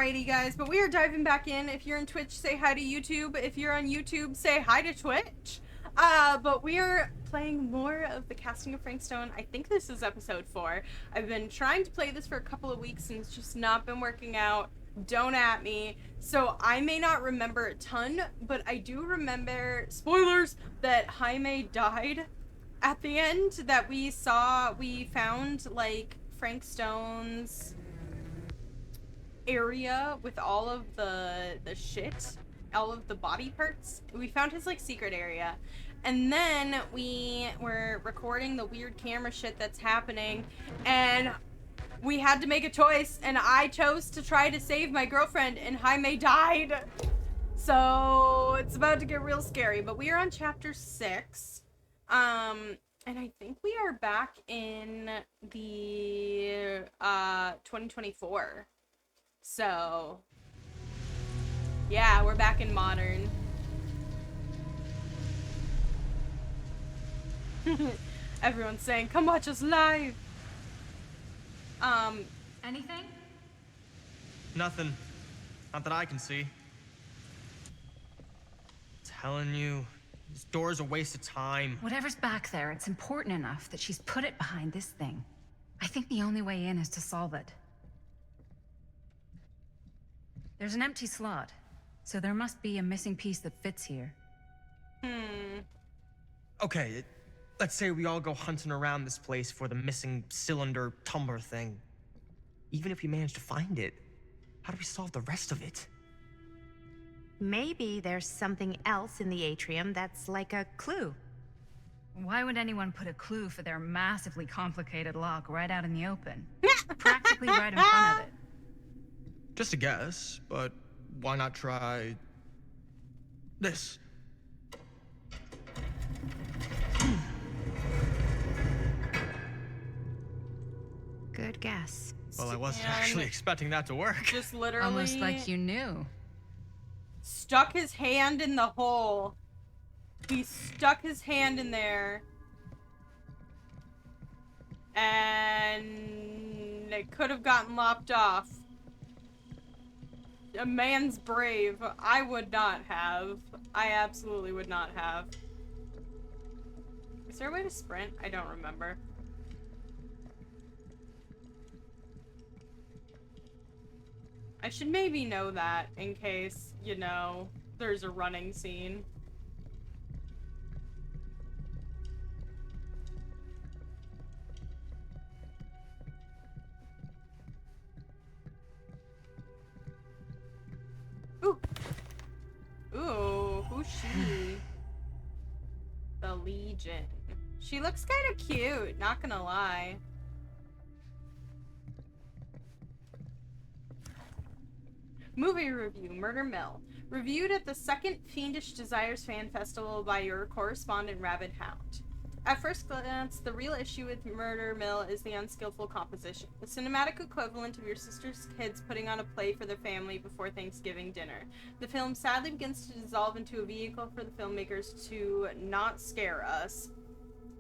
Alrighty, guys, but we are diving back in. If you're on Twitch, say hi to YouTube. If you're on YouTube, say hi to Twitch. But we are playing more of the Casting of Frank Stone. I think this is episode 4. I've been trying to play this for a couple of weeks and it's just not been working out. Don't at me. So I may not remember a ton, but I do remember, spoilers, that Jaime died at the end. That we found, like, Frank Stone's area with all of the shit, all of the body parts. We found his, like, secret area. And then we were recording the weird camera shit that's happening, and we had to make a choice, and I chose to try to save my girlfriend, and Jaime died. So it's about to get real scary, but we are on chapter 6. And I think we are back in the 2024. So yeah, we're back in modern. Everyone's saying, come watch us live. Anything? Nothing. Not that I can see. Telling you, this door's a waste of time. Whatever's back there, it's important enough that she's put it behind this thing. I think the only way in is to solve it. There's an empty slot, so there must be a missing piece that fits here. Okay, let's say we all go hunting around this place for the missing cylinder tumbler thing. Even if we manage to find it, how do we solve the rest of it? Maybe there's something else in the atrium that's like a clue. Why would anyone put a clue for their massively complicated lock right out in the open? Practically right in front of it. Just a guess, but why not try this? Good guess. Well, I wasn't actually expecting that to work. Just literally Almost like you knew. stuck his hand in the hole. He stuck his hand in there. And it could have gotten lopped off. A man's brave. I would not have. I absolutely would not have. Is there a way to sprint? I don't remember. I should maybe know that in case, you know, there's a running scene. Ooh. Ooh, who's she? The Legion. She looks kind of cute, not gonna lie. Movie review, Murder Mill. Reviewed at the second Fiendish Desires Fan Festival by your correspondent Rabid Hound. At first glance, the real issue with Murder Mill is the unskillful composition. The cinematic equivalent of your sister's kids putting on a play for their family before Thanksgiving dinner. The film sadly begins to dissolve into a vehicle for the filmmakers to not scare us.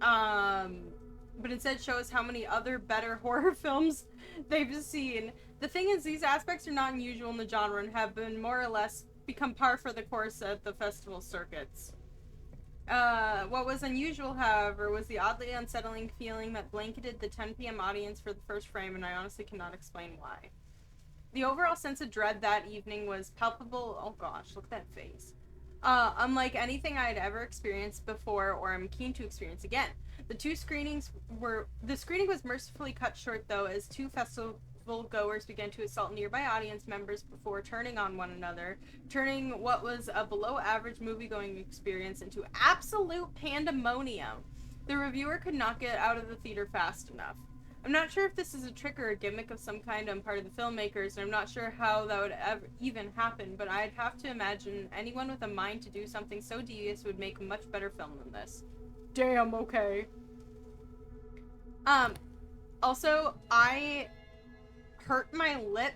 But instead show us how many other better horror films they've seen. The thing is, these aspects are not unusual in the genre and have been more or less become par for the course at the festival circuits. What was unusual, however, was the oddly unsettling feeling that blanketed the 10 p.m. audience for the first frame, and I honestly cannot explain why. The overall sense of dread that evening was palpable. Oh gosh, look at that face. Unlike anything I had ever experienced before or am keen to experience again. The screening was mercifully cut short, though, as two festival goers began to assault nearby audience members before turning on one another, turning what was a below-average movie-going experience into absolute pandemonium. The reviewer could not get out of the theater fast enough. I'm not sure if this is a trick or a gimmick of some kind on part of the filmmakers, and I'm not sure how that would ever even happen, but I'd have to imagine anyone with a mind to do something so devious would make a much better film than this. Damn, okay. Also, I hurt my lip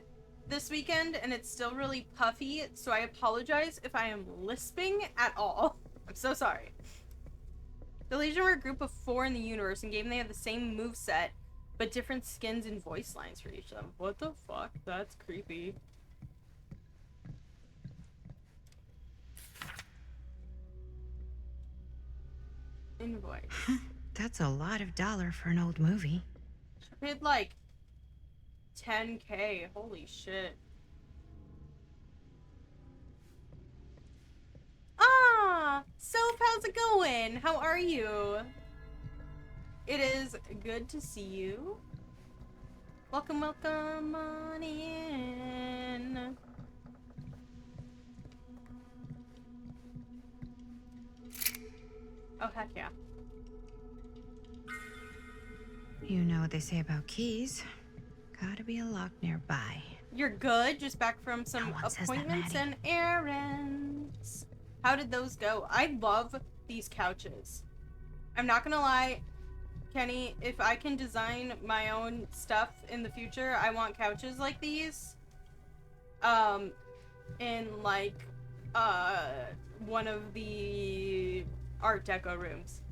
this weekend, and it's still really puffy, so I apologize if I am lisping at all. I'm so sorry. The Legion were a group of 4 in the universe, and they had the same moveset, but different skins and voice lines for each of them. What the fuck? That's creepy. Invoice. That's a lot of dollar for an old movie. Paid like 10K. Holy shit. Ah, Soph, how's it going? How are you? It is good to see you. Welcome, welcome on in. Oh, heck yeah. You know what they say about keys. Gotta be a lock nearby. You're good? Just back from some No one says that, appointments Maddie. and errands. How did those go? I love these couches. I'm not gonna lie, Kenny, if I can design my own stuff in the future, I want couches like these. In like, one of the Art Deco rooms.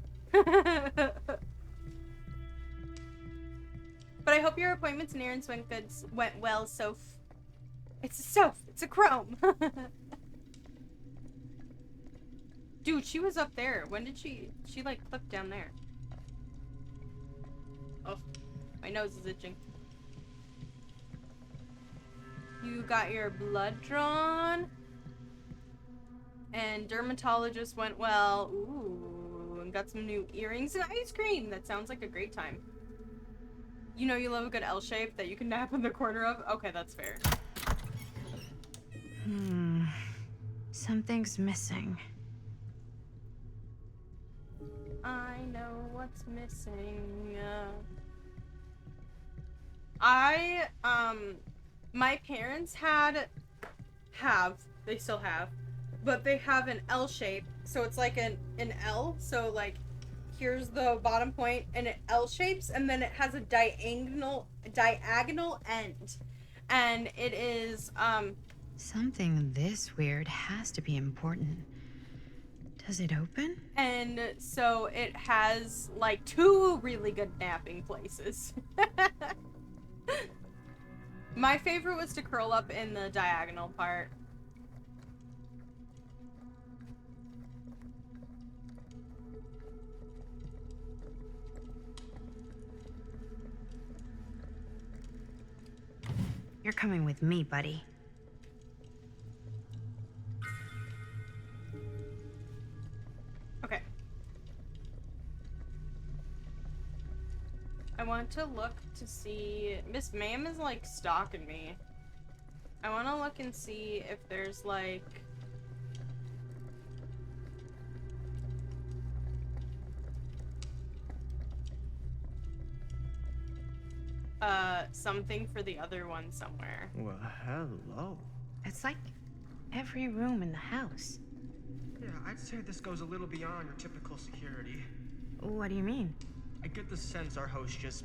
But I hope your appointments and errands went well, Soph. It's a Soph. It's a Chrome. Dude, she was up there. When did she like clicked down there? Oh, my nose is itching. You got your blood drawn. And dermatologist went well. Ooh, and got some new earrings and ice cream. That sounds like a great time. You know you love a good L shape that you can nap in the corner of? Okay, that's fair. Something's missing. I know what's missing. My parents they still have, but they have an L shape, so it's like an L, so like, here's the bottom point, and it L shapes, and then it has a diagonal end, and it is, Something this weird has to be important. Does it open? and so it has, like, 2 really good napping places. My favorite was to curl up in the diagonal part. You're coming with me, buddy. Okay. I want to look to see... Miss Ma'am is, like, stalking me. I want to look and see if there's, like... something for the other one somewhere. Well, hello. It's like every room in the house. Yeah, I'd say this goes a little beyond your typical security. What do you mean? I get the sense our host just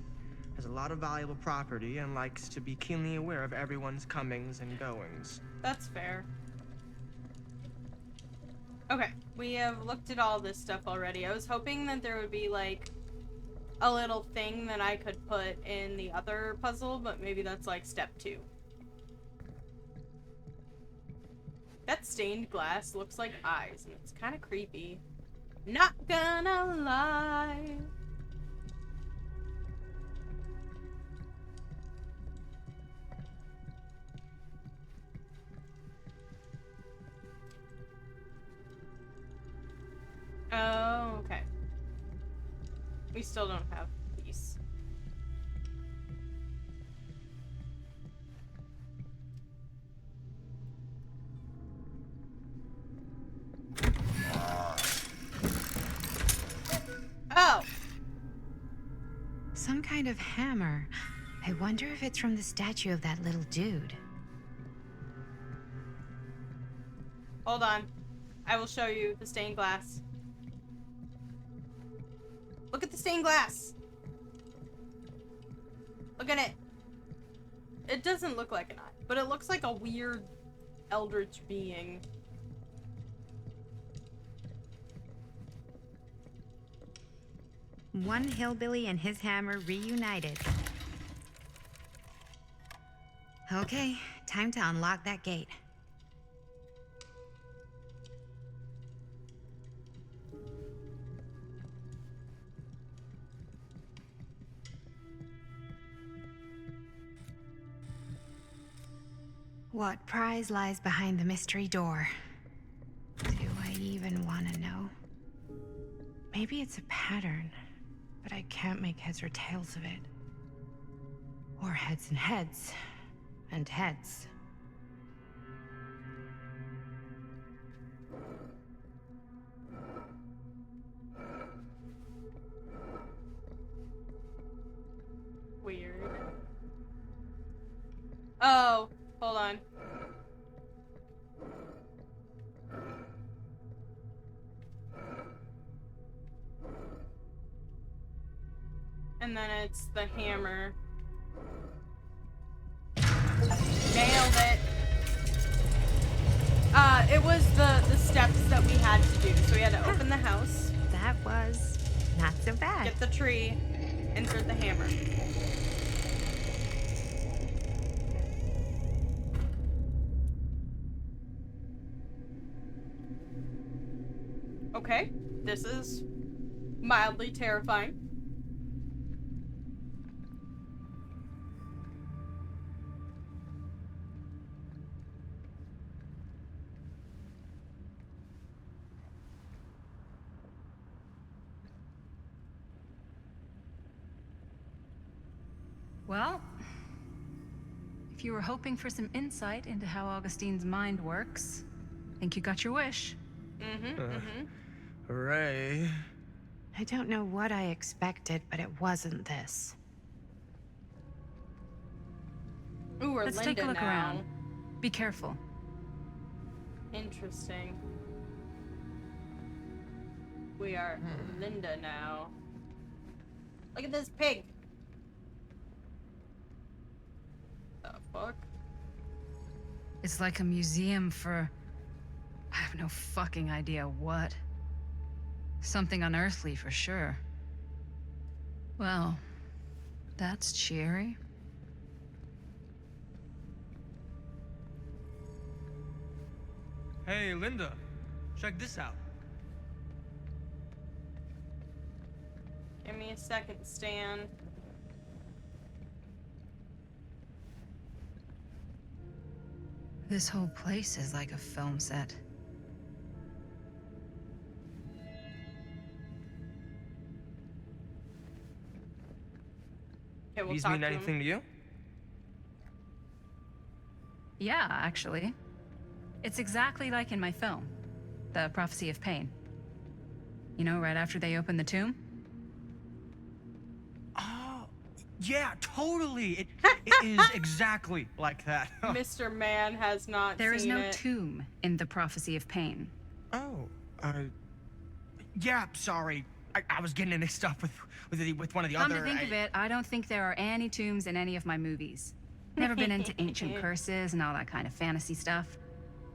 has a lot of valuable property and likes to be keenly aware of everyone's comings and goings. That's fair. Okay, we have looked at all this stuff already. I was hoping that there would be, like, a little thing that I could put in the other puzzle, but maybe that's, like, step 2. That stained glass looks like eyes, and it's kind of creepy. Not gonna lie. Oh, okay. We still don't have peace. Oh! Some kind of hammer. I wonder if it's from the statue of that little dude. Hold on. I will show you the stained glass. Look at the stained glass! Look at it! It doesn't look like an eye, but it looks like a weird eldritch being. One hillbilly and his hammer reunited. Okay, time to unlock that gate. What prize lies behind the mystery door? Do I even want to know? Maybe it's a pattern, but I can't make heads or tails of it. Or heads and heads, and heads. Weird. Oh, hold on. And then it's the hammer. Nailed it. It was the steps that we had to do. So we had to open the house, That was not so bad. get the tree, insert the hammer. Okay, this is mildly terrifying. Well, if you were hoping for some insight into how Augustine's mind works, I think you got your wish. Hooray. I don't know what I expected, but it wasn't this. Ooh, we're Let's Linda take a look now. around. Be careful. Interesting. We are Linda now. Look at this pig. The fuck? It's like a museum for... I have no fucking idea what. Something unearthly for sure. Well, that's cheery. Hey, Linda. Check this out. Give me a second, Stan. This whole place is like a film set. Okay, we'll These talk mean to anything him. to you? Yeah, actually. It's exactly like in my film, The Prophecy of Pain. You know, right after they open the tomb? Oh, yeah, totally. It is exactly like that. Mr. Man has not There is seen no it. tomb in The Prophecy of Pain. Oh, yeah, sorry. I was getting it mixed up with one of the Come other... to think of it, I don't think there are any tombs in any of my movies. Never been into ancient curses and all that kind of fantasy stuff.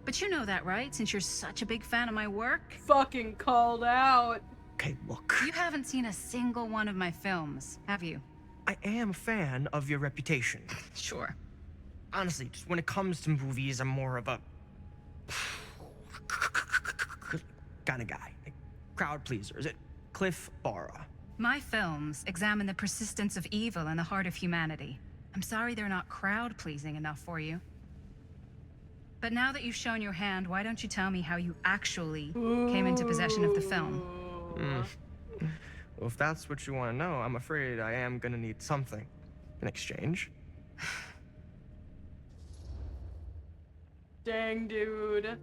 But you know that, right? Since you're such a big fan of my work. Fucking called out. Okay, look. You haven't seen a single one of my films, have you? I am a fan of your reputation. Sure. Honestly, just when it comes to movies, I'm more of a... kind of guy. Like, crowd pleaser. Is it Cliff Barra? My films examine the persistence of evil in the heart of humanity. I'm sorry they're not crowd-pleasing enough for you. But now that you've shown your hand, why don't you tell me how you actually came into possession of the film? Well, if that's what you want to know, I'm afraid I am gonna need something in exchange. Dang, dude.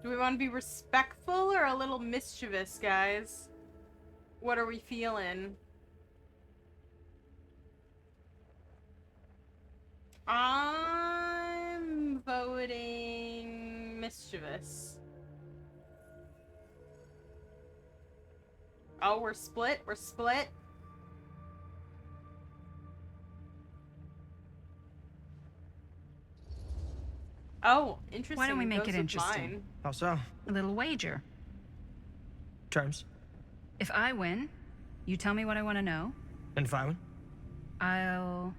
Do we want to be respectful or a little mischievous, guys? What are we feeling? I'm voting mischievous. Oh, we're split? We're split? Oh, interesting. Why don't we make Goes it with interesting? mine. How so? A little wager. Terms? If I win, you tell me what I want to know. And if I win? I'll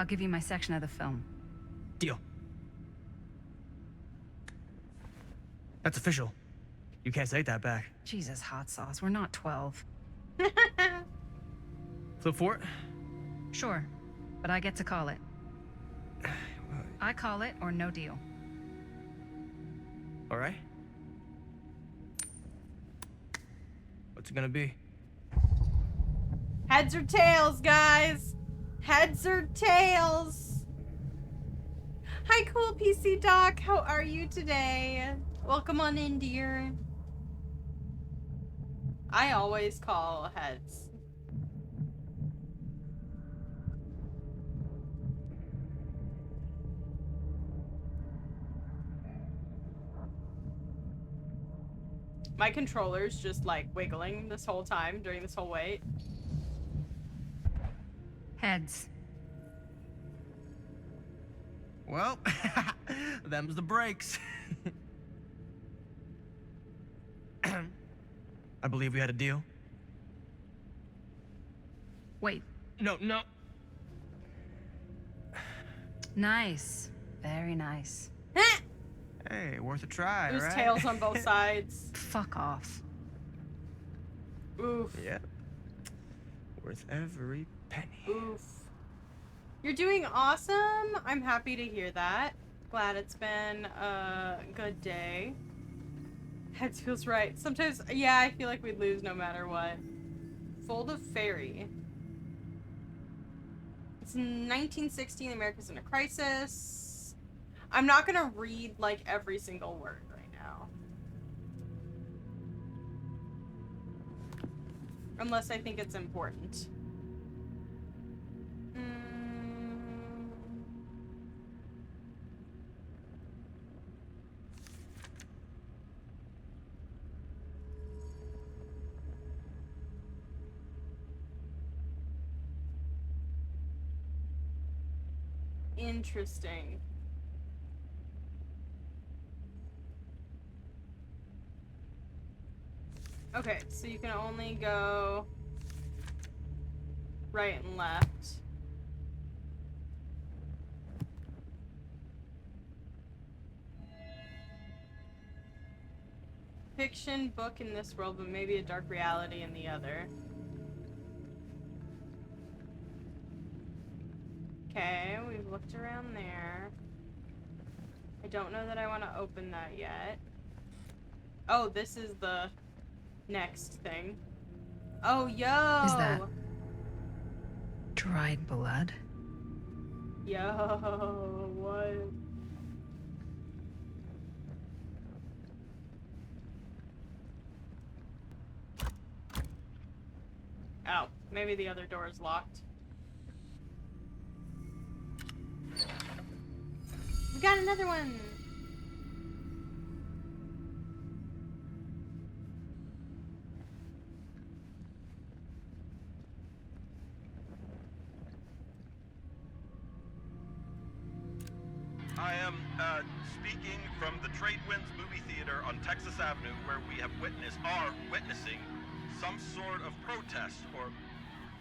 give you my section of the film. Deal. That's official. You can't take that back. Jesus, hot sauce. We're not 12. Flip for it? Sure, but I get to call it. I call it or no deal. All right. What's it gonna be? Heads or tails, guys? Heads or tails? Hi, cool PC Doc. How are you today? Welcome on in, dear. I always call heads. My controller's just like wiggling this whole time during this whole wait. Heads. Well, them's the breaks. I believe we had a deal. Wait. No. Nice. Very nice. Hey, worth a try, There's right? tails on both sides. Fuck off. Oof. Yep. Worth every penny. Oof. You're doing awesome. I'm happy to hear that. Glad it's been a good day. Heads feels right. Sometimes, yeah, I feel like we'd lose no matter what. Fold of Fairy. It's 1916. America's in a crisis. I'm not gonna read like every single word right now. Unless I think it's important. Interesting. Okay, so you can only go right and left. Fiction book in this world, but maybe a dark reality in the other. Okay, we've looked around there. I don't know that I want to open that yet. Oh, this is the next thing. Oh, yo! Is that dried blood? Yo, what? Oh, maybe the other door is locked. We got another one! I am speaking from the Trade Winds movie theater on Texas Avenue, where we are witnessing some sort of protest, or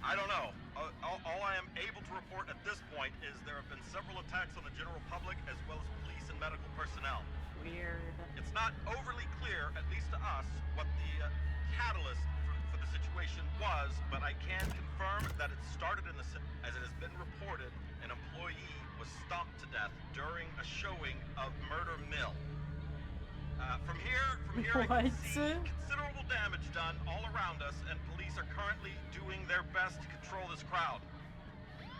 I don't know. All I am able to report at this point is there have been several attacks on the general public, as well as police and medical personnel. Weird. It's not overly clear, at least to us, what the catalyst for the situation was, but I can confirm that it started as it has been reported, an employee was stomped to death during a showing of Murder Mill. From here I can see considerable damage done all around us, and police are currently doing their best to control this crowd.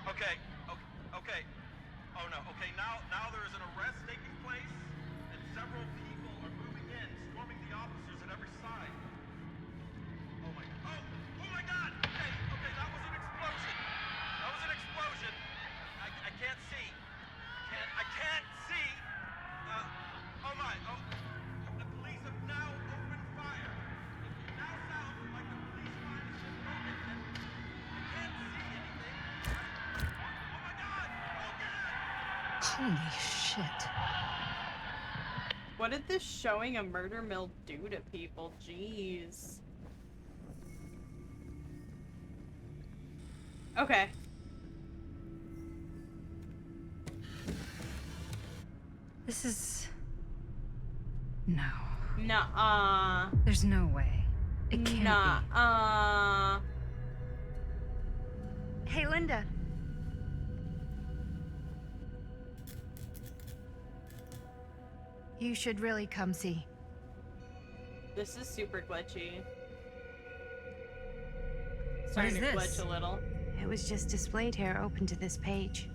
Okay. Oh no, okay, now there is an arrest taking place, and several people are moving in, storming the officers at every side. Oh my god! Okay, that was an explosion! I can't see. I can't see! The police have now opened fire. It now sounds like the police line has been broken, and I can't see anything. Oh my god! Holy shit. What did this showing a murder mill do to people? Jeez. Okay. This is... No. Nuh-uh. There's no way. It can't be. Nuh-uh. Hey, Linda. You should really come see. This is super glitchy. What Starting is to this? glitch a little. It was just displayed here, open to this page.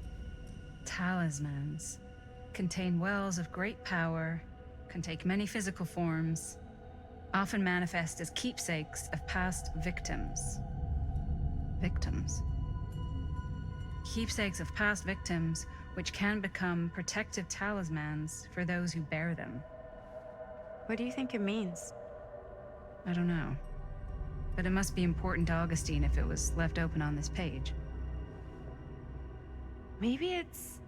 Talismans contain wells of great power, can take many physical forms, often manifest as keepsakes of past victims. Victims? Keepsakes of past victims, which can become protective talismans for those who bear them. What do you think it means? I don't know. But it must be important to Augustine if it was left open on this page. Maybe it's...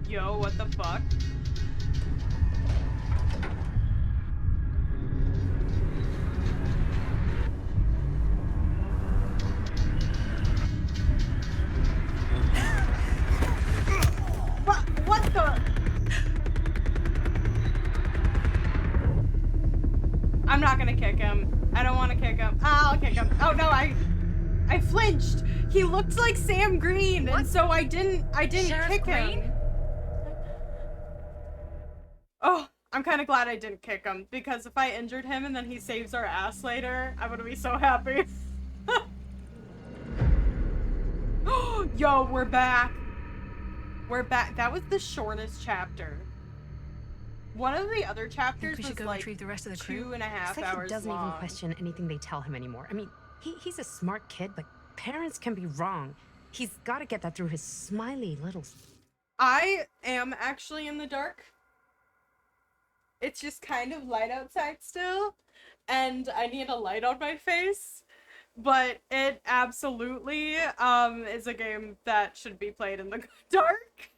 Yo, what the fuck? What the? I'm not gonna kick him. I don't want to kick him. I'll kick him. Oh no, I flinched. He looked like Sam Green, and so I didn't Sheriff kick Green? him. Oh, I'm kind of glad I didn't kick him, because if I injured him and then he saves our ass later, I'm gonna be so happy. Yo, we're back. We're back. That was the shortest chapter. One of the other chapters We should was go like retrieve the rest of the crew. 2.5 It's like hours he doesn't long. even question anything they tell him anymore. I mean, he's a smart kid, but parents can be wrong. He's got to get that through his smiley little... I am actually in the dark. It's just kind of light outside still, and I need a light on my face. But it absolutely is a game that should be played in the dark.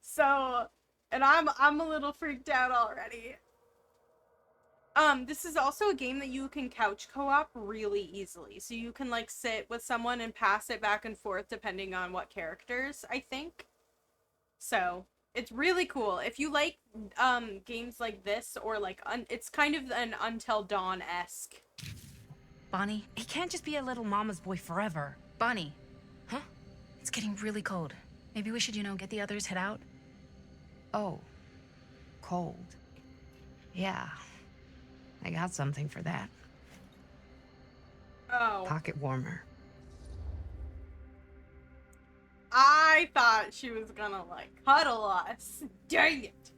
So, and I'm a little freaked out already. This is also a game that you can couch co-op really easily. So you can like sit with someone and pass it back and forth depending on what characters, I think. So, it's really cool. If you like games like this, or like it's kind of an Until Dawn-esque. Bonnie? He can't just be a little mama's boy forever. Bonnie. Huh? It's getting really cold. Maybe we should, get the others, head out? Oh. Cold. Yeah. I got something for that. Oh. Pocket warmer. I thought she was gonna like cuddle us. Dang it.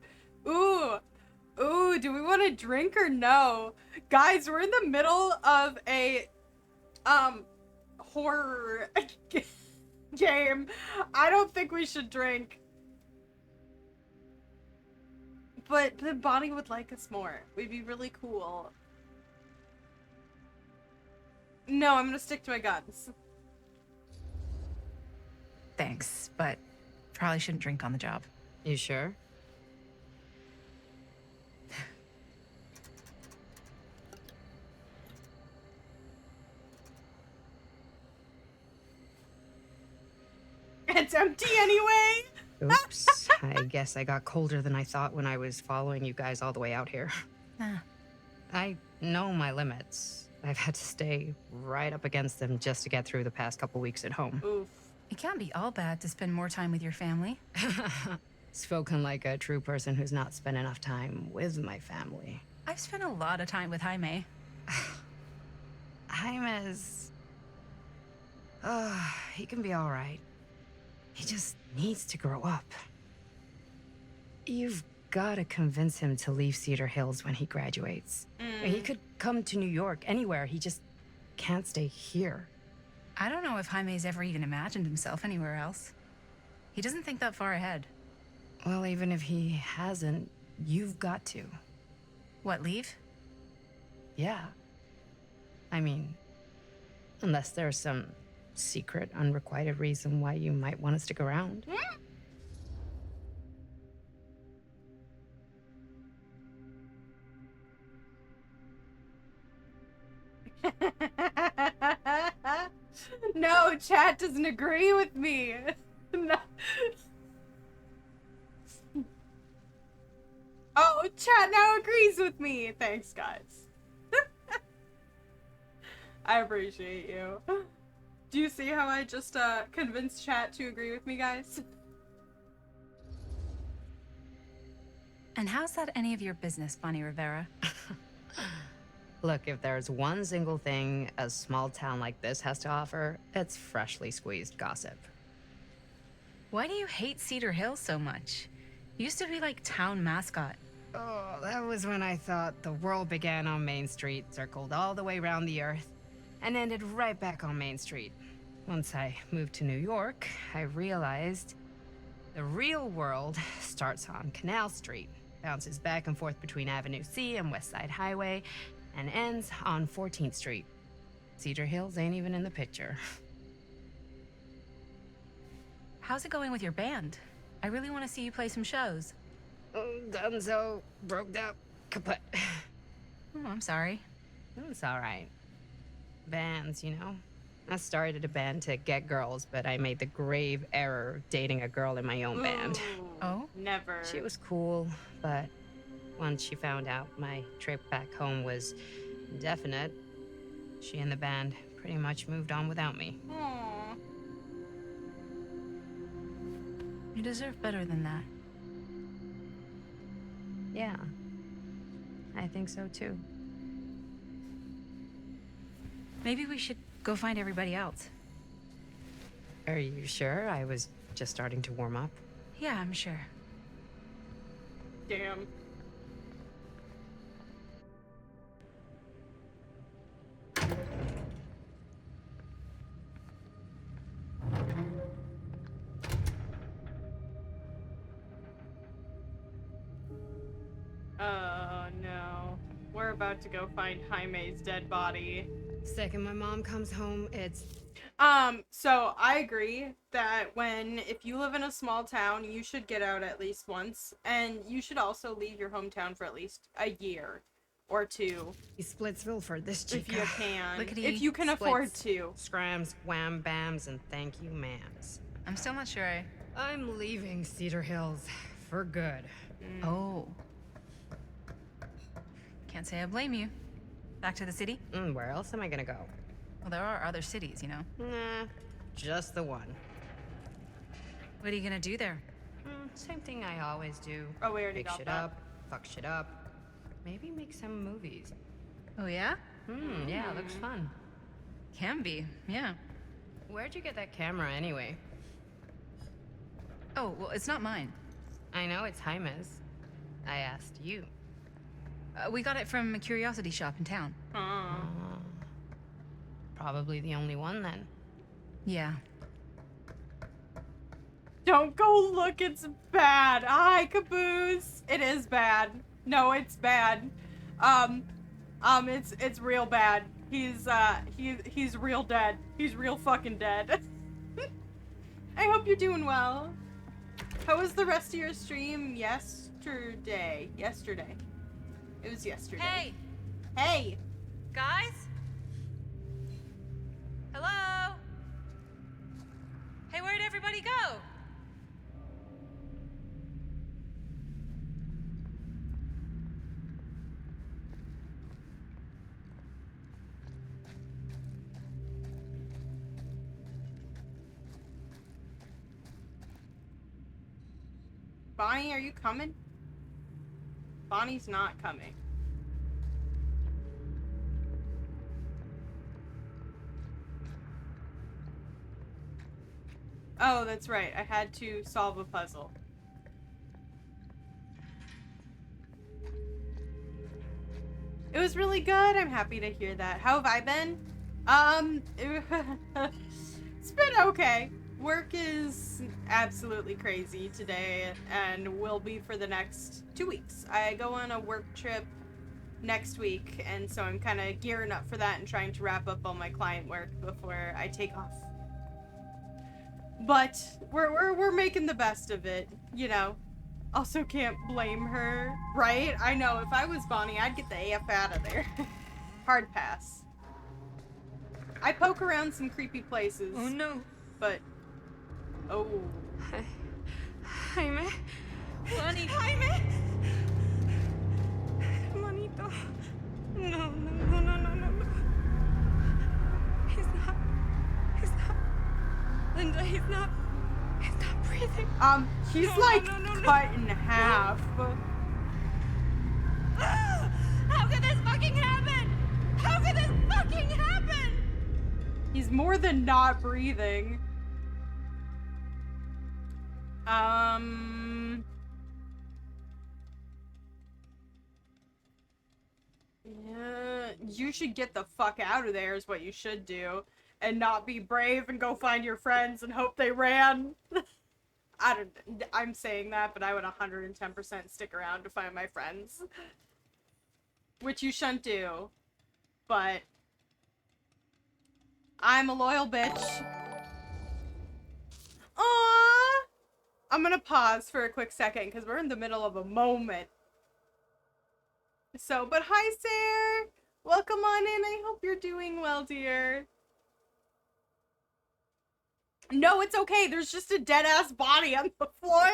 Ooh. Ooh, do we want to drink or no? Guys, we're in the middle of a horror game. I don't think we should drink. But Bonnie would like us more. We'd be really cool. No, I'm gonna stick to my guns. Thanks, but probably shouldn't drink on the job. You sure? It's empty anyway. Oops. I guess I got colder than I thought when I was following you guys all the way out here. Ah. I know my limits. I've had to stay right up against them just to get through the past couple weeks at home. Oof. It can't be all bad to spend more time with your family. Spoken like a true person who's not spent enough time with my family. I've spent a lot of time with Jaime. Jaime's... he can be all right. He just needs to grow up. You've got to convince him to leave Cedar Hills when he graduates. He could come to New York, anywhere. He just can't stay here. I don't know if Jaime's ever even imagined himself anywhere else. He doesn't think that far ahead. Well, even if he hasn't, you've got to. What, leave? Yeah. I mean, unless there's some secret, unrequited reason why you might want to stick around. No, chat doesn't agree with me. No. Oh, chat now agrees with me. Thanks, guys. I appreciate you. Do you see how I just convinced chat to agree with me, guys? And how's that any of your business, Bonnie Rivera? Look, if there's one single thing a small town like this has to offer, it's freshly squeezed gossip. Why do you hate Cedar Hill so much? Used to be like town mascot. Oh, that was when I thought the world began on Main Street, circled all the way around the earth, and ended right back on Main Street. Once I moved to New York, I realized the real world starts on Canal Street, bounces back and forth between Avenue C and West Side Highway, and ends on 14th Street. Cedar Hills ain't even in the picture. How's it going with your band? I really want to see you play some shows. Oh, Dunzo, broke up, kaput. Oh, I'm sorry. It's all right. Bands, you know. I started a band to get girls, but I made the grave error of dating a girl in my own band. Ooh, Oh? never. She was cool, but once she found out my trip back home was indefinite, she and the band pretty much moved on without me. Aw. You deserve better than that. Yeah, I think so too. Maybe we should go find everybody else. Are you sure? I was just starting to warm up. Yeah, I'm sure. Damn. Oh no. We're about to go find Jaime's dead body. Second my mom comes home, it's... So I agree that if you live in a small town, you should get out at least once, and you should also leave your hometown for at least a year or two, Splitsville for this if chica. you can. Lickety If you can afford splits. to. Scrams, wham bams, and thank you ma'ams. I'm still not sure I'm leaving Cedar Hills for good. Oh. Can't say I blame you. Back to the city? Where else am I gonna go? Well, there are other cities, you know. Nah, just the one. What are you gonna do there? Same thing I always do. Oh, we already Pick got shit that. up, fuck shit up. Maybe make some movies. Oh, yeah? Yeah, looks fun. Can be, yeah. Where'd you get that camera anyway? Oh, well, it's not mine. I know it's Jaime's. I asked you. We got it from a curiosity shop in town. Probably the only one then. Yeah. Don't go look, it's bad. Hi, Caboose. It is bad. No, it's bad. It's real bad. He's real dead. He's real fucking dead. I hope you're doing well. How was the rest of your stream yesterday? Yesterday. It was yesterday. Hey! Hey! Guys? Hello? Hey, where'd everybody go? Bonnie, are you coming? Bonnie's not coming. Oh, that's right. I had to solve a puzzle. It was really good. I'm happy to hear that. How have I been? It's been okay. Work is absolutely crazy today and will be for the next 2 weeks. I go on a work trip next week, and so I'm kind of gearing up for that and trying to wrap up all my client work before I take off. But we're making the best of it, you know. Also can't blame her, right? I know, if I was Bonnie, I'd get the AF out of there. Hard pass. I poke around some creepy places. Oh no. But oh. Jaime. Bonnie. Jaime. Manito. No. He's not Linda, he's not breathing. He's No, like no. cut in half. How could this fucking happen? How could this fucking happen? He's more than not breathing. Yeah, you should get the fuck out of there is what you should do. And not be brave and go find your friends and hope they ran. I'm saying that, but I would 110% stick around to find my friends. Which you shouldn't do. But I'm a loyal bitch. Aww! I'm gonna pause for a quick second because we're in the middle of a moment. So, but hi, Sarah! Welcome on in. I hope you're doing well, dear. No, it's okay. There's just a dead-ass body on the floor.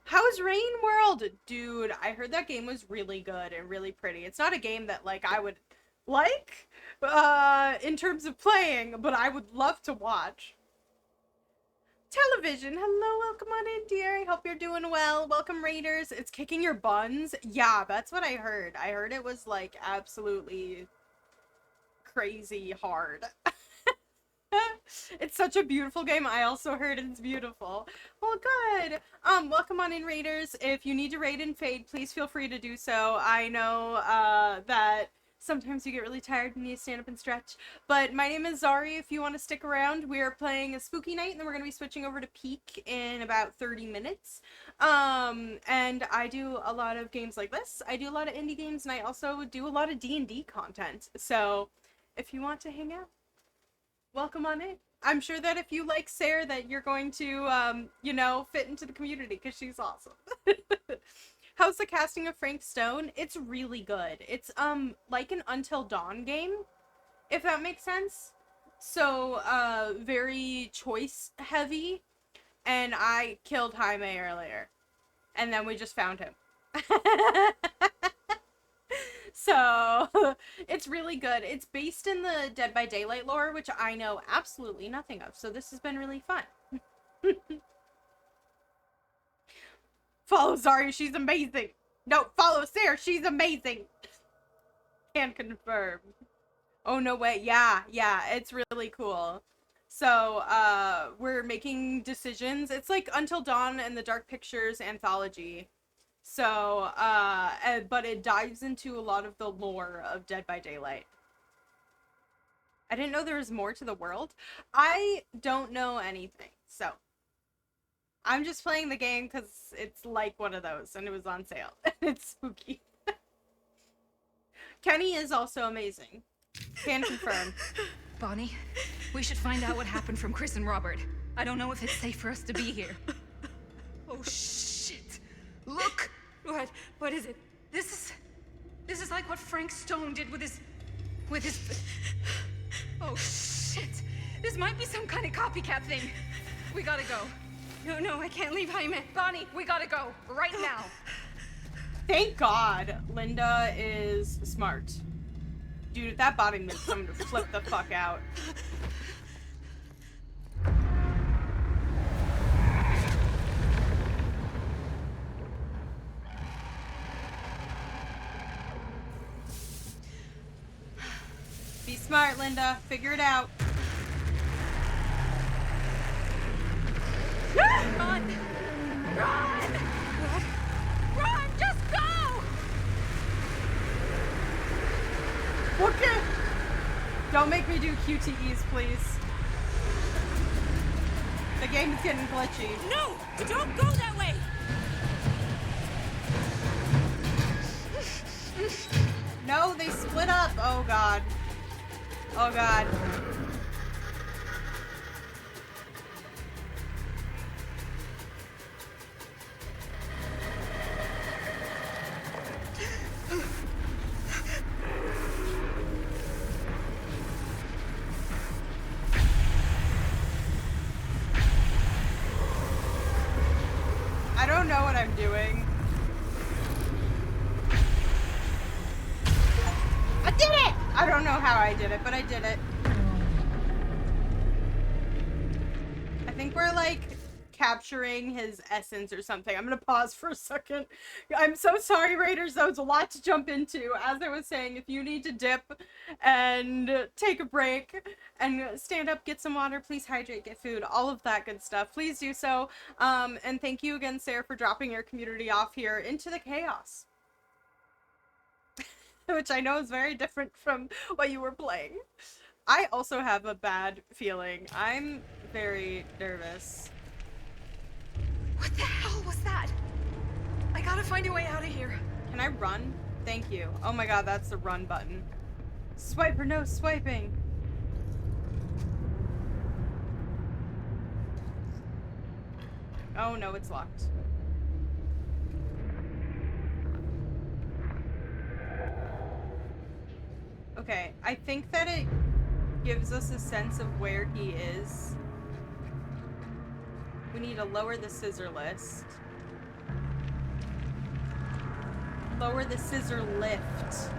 How's Rain World? Dude, I heard that game was really good and really pretty. It's not a game that, like, I would like, in terms of playing, but I would love to watch. Television, hello, welcome on in, dear. I hope you're doing well. Welcome, Raiders. It's kicking your buns. Yeah, that's what I heard. I heard it was, like, absolutely crazy hard. It's such a beautiful game. I also heard it's beautiful. Well, good. Welcome on in, Raiders. If you need to raid and fade, please feel free to do so. I know that sometimes you get really tired and you stand up and stretch. But my name is Zari. If you want to stick around, we are playing a spooky night, and then we're going to be switching over to Peak in about 30 minutes. And I do a lot of games like this. I do a lot of indie games, and I also do a lot of D&D content. So if you want to hang out, welcome on in. I'm sure that if you like Sarah, that you're going to, you know, fit into the community, because she's awesome. How's the casting of Frank Stone? It's really good. It's, like an Until Dawn game, if that makes sense. So, very choice heavy, and I killed Jaime earlier. And then we just found him. So, it's really good. It's based in the Dead by Daylight lore, which I know absolutely nothing of, so this has been really fun. Follow Zari, she's amazing. No, follow Sarah, she's amazing. Can confirm. Oh, no way. Yeah, it's really cool. So, we're making decisions. It's like Until Dawn and the Dark Pictures anthology. So, but it dives into a lot of the lore of Dead by Daylight. I didn't know there was more to the world. I don't know anything, so I'm just playing the game because it's like one of those, and it was on sale. It's spooky. Kenny is also amazing. Can confirm. Bonnie, we should find out what happened from Chris and Robert. I don't know if it's safe for us to be here. Oh, shit. Look! What is it? This is like what Frank Stone did with his... Oh, shit. This might be some kind of copycat thing. We gotta go. No, I can't leave Jaime. Bonnie, we gotta go. Right now. Thank God Linda is smart. Dude, if that body meant someone to flip the fuck out. Be smart, Linda. Figure it out. Run! Run! What? Run! Just go! Okay. Don't make me do QTEs, please. The game's getting glitchy. No! Don't go that way! No, they split up. Oh, God. Oh, God. I don't know what I'm doing. I did it! I don't know how I did it, but I did it. think we're like capturing his essence or something. I'm gonna pause for a second. I'm so sorry, Raiders, though. It's a lot to jump into. As I was saying, if you need to dip and take a break and stand up, get some water, please hydrate, get food, all of that good stuff, please do so. And thank you again, Sarah, for dropping your community off here into the chaos. Which I know is very different from what you were playing. I also have a bad feeling. I'm very nervous. What the hell was that? I gotta find a way out of here. Can I run? Thank you. Oh my god, that's the run button. Swipe or no swiping? Oh no, it's locked. Okay, I think that it gives us a sense of where he is. We need to lower the scissor list. Lower the scissor lift.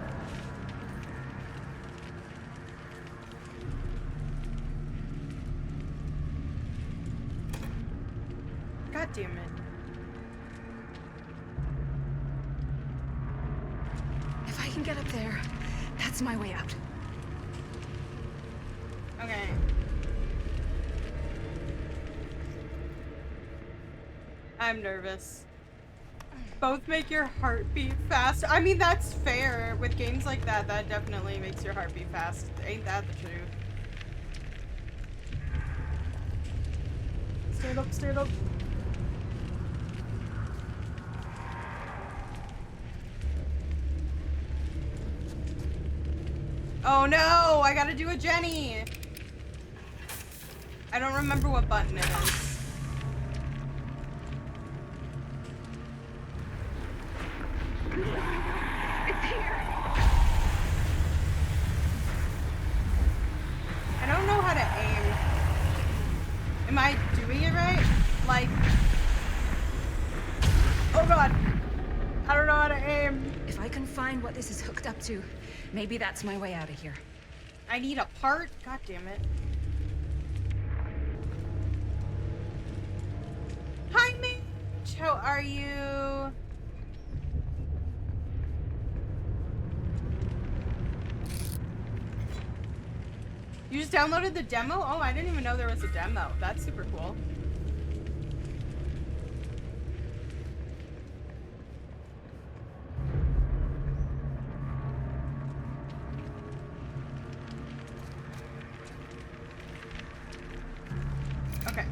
God damn it. If I can get up there, that's my way out. Okay. I'm nervous. Both make your heart beat fast. I mean, that's fair. With games like that, that definitely makes your heart beat fast. Ain't that the truth? Stand up, stand up. Oh no, I gotta do a Jenny. I don't remember what button it is. I don't know how to aim. Am I doing it right? Like... Oh god. I don't know how to aim. If I can find what this is hooked up to, maybe that's my way out of here. I need a part? God damn it. Hi, Mitch! How are you? You just downloaded the demo? Oh, I didn't even know there was a demo. That's super cool. Okay.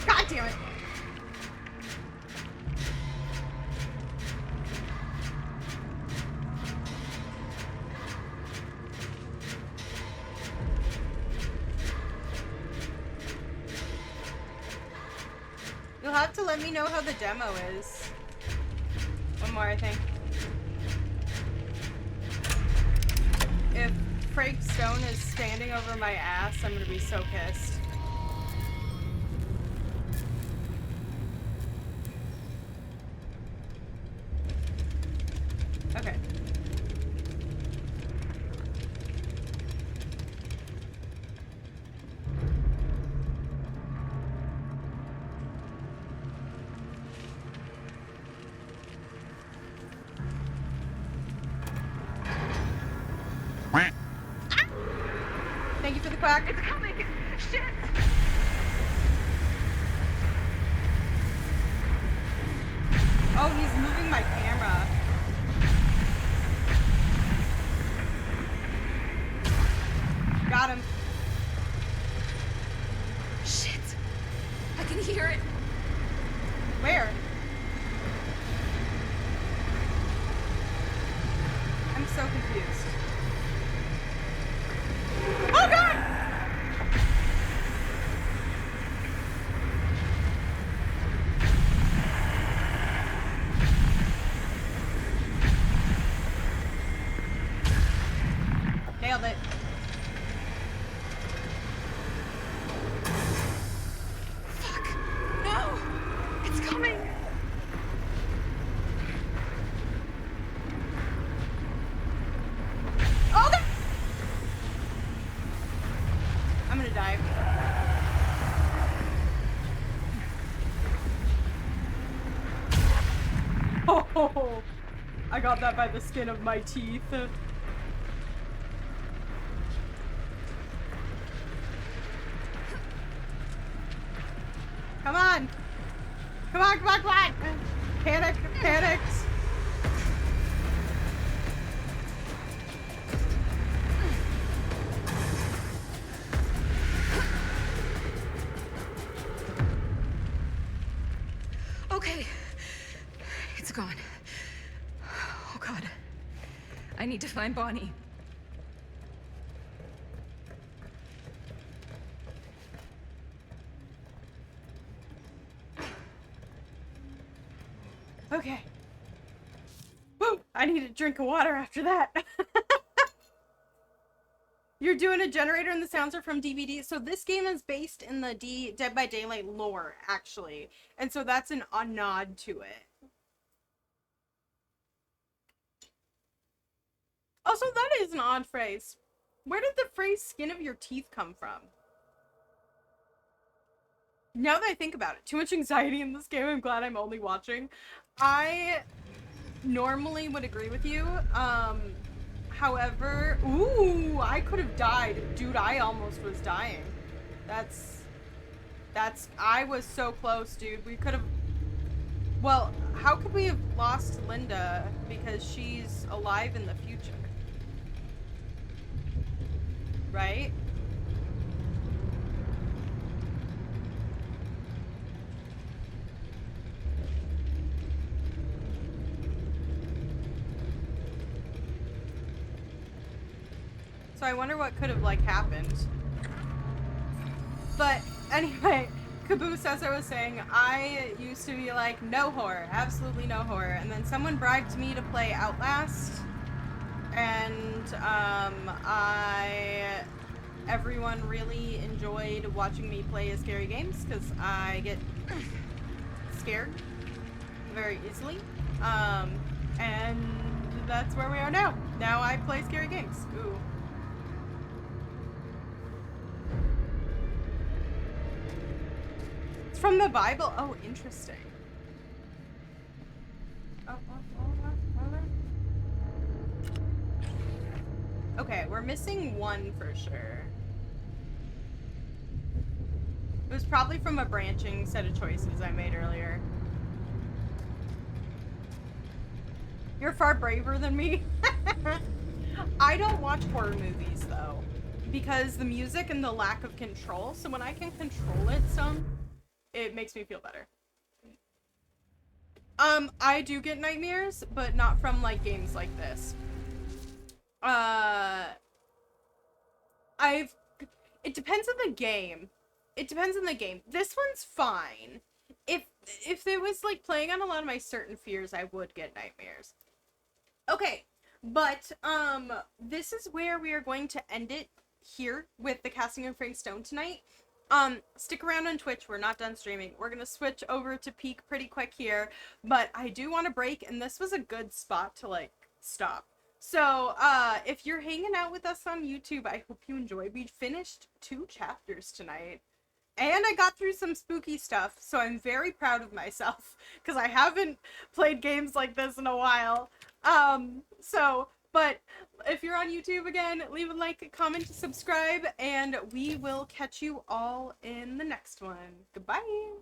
God damn it. You'll have to let me know how the demo is. One more, I think. If Craig Stone is standing over my ass, I'm gonna be so pissed. Okay. Thank you for the quack. It's coming! Shit! Oh, he's moving my camera. Got him. Shit! I can hear it! Where? I'm so confused. Oh god! Nailed it. Fuck! No! It's coming! I'm gonna die. Oh, I got that by the skin of my teeth. Come on! Come on, come on, come on! Panic, panicked! Okay. It's gone. Oh god. I need to find Bonnie. Okay. Woo! I need a drink of water after that. You're doing a generator and the sounds are from DVD. So this game is based in the Dead by Daylight lore, actually. And so that's a nod to it. Also, that is an odd phrase. Where did the phrase skin of your teeth come from? Now that I think about it, too much anxiety in this game. I'm glad I'm only watching. I normally would agree with you. However, ooh, I could have died. Dude, I almost was dying. I was so close, dude. We could have, well, how could we have lost Linda? Because she's alive in the future. Right? So I wonder what could have, like, happened. But anyway, Caboose, as I was saying, I used to be like, no horror, absolutely no horror. And then someone bribed me to play Outlast. And everyone really enjoyed watching me play scary games because I get scared very easily. And that's where we are now. Now I play scary games. Ooh. It's from the Bible. Oh, interesting. Okay, we're missing one for sure. It was probably from a branching set of choices I made earlier. You're far braver than me. I don't watch horror movies though, because the music and the lack of control. So when I can control it it makes me feel better. I do get nightmares, but not from like games like this. It depends on the game. It depends on the game. This one's fine. If it was like playing on a lot of my certain fears, I would get nightmares. Okay, but this is where we are going to end it here with the casting of Frank Stone tonight. Stick around on Twitch. We're not done streaming. We're gonna switch over to Peak pretty quick here, but I do want to break, and this was a good spot to like stop. So, if you're hanging out with us on YouTube, I hope you enjoy. We finished 2 chapters tonight. And I got through some spooky stuff, so I'm very proud of myself, because I haven't played games like this in a while. But if you're on YouTube again, leave a like, comment, subscribe, and we will catch you all in the next one. Goodbye!